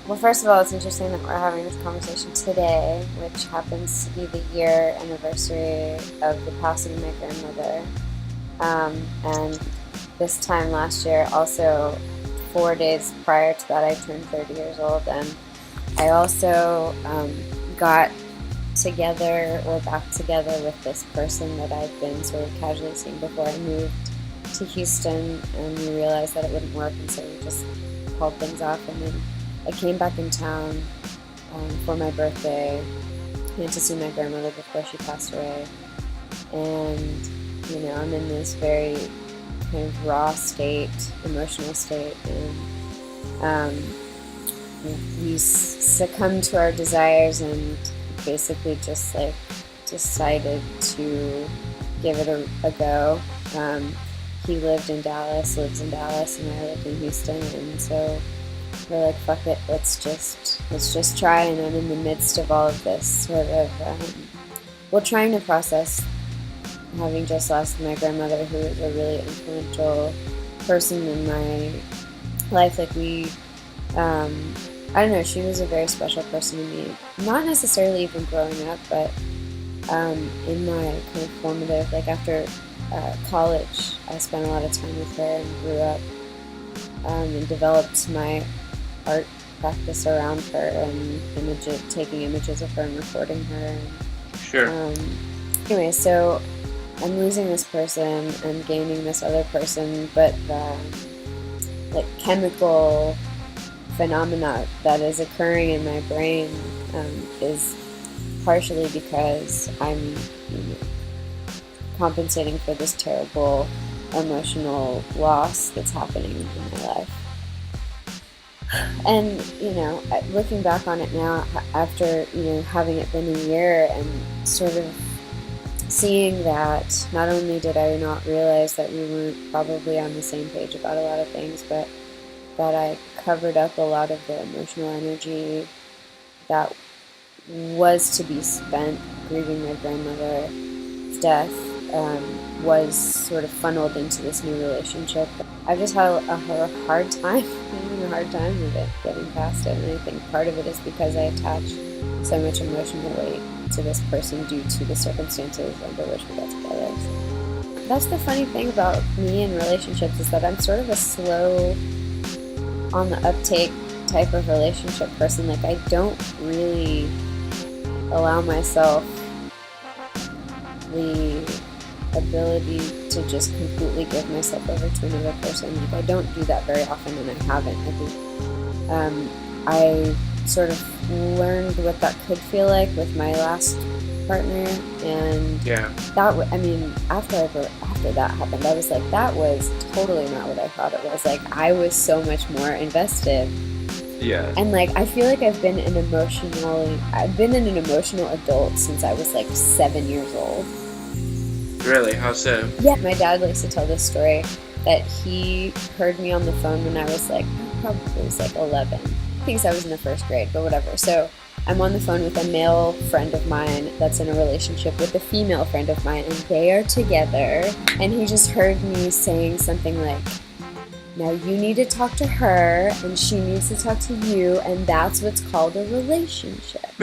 Well, first of all, it's interesting that we're having this conversation today, which happens to be the year anniversary of the passing of my grandmother. And this time last year, also 4 days prior to that, I turned 30 years old. And I also got together or back together with this person that I'd been sort of casually seeing before I moved to Houston, and we realized that it wouldn't work, and so we just called things off. And then I came back in town for my birthday. I went to see my grandmother before she passed away, and I'm in this very kind of raw state, emotional state, and we succumbed to our desires and basically just like decided to give it a go. He lived in Dallas, lives in Dallas, and I lived in Houston, and so we're like, fuck it, let's just try. And I'm in the midst of all of this sort of, trying to process having just lost my grandmother, who was a really influential person in my life. Like I don't know, she was a very special person to me. Not necessarily even growing up, but in my kind of formative, like after college, I spent a lot of time with her and grew up and developed my art practice around her and taking images of her and recording her. Sure. Anyway, so I'm losing this person and gaining this other person, but the like chemical phenomena that is occurring in my brain is partially because I'm compensating for this terrible emotional loss that's happening in my life. And looking back on it now, after having it been a year, and sort of seeing that not only did I not realize that we weren't probably on the same page about a lot of things, but that I covered up a lot of the emotional energy that was to be spent grieving my grandmother's death, was sort of funneled into this new relationship. I've just had a hard time, having a hard time with it, getting past it. And I think part of it is because I attach so much emotional weight to this person due to the circumstances under which we got together. So that's the funny thing about me in relationships, is that I'm sort of a slow, on the uptake type of relationship person. Like, I don't really allow myself the ability to just completely give myself over to another person. Like, I don't do that very often, and I haven't. I think I sort of learned what that could feel like with my last partner, and Yeah. after that happened, I was like, that was totally not what I thought it was. Like, I was so much more invested. Yeah. And like, I feel like I've been an emotional adult since I was like 7 years old. Really? How so? Yeah, my dad likes to tell this story that he heard me on the phone when I was like, probably was like 11. He thinks I was in the first grade, but whatever. So I'm on the phone with a male friend of mine that's in a relationship with a female friend of mine, and they are together. And he just heard me saying something like, now you need to talk to her, and she needs to talk to you, and that's what's called a relationship.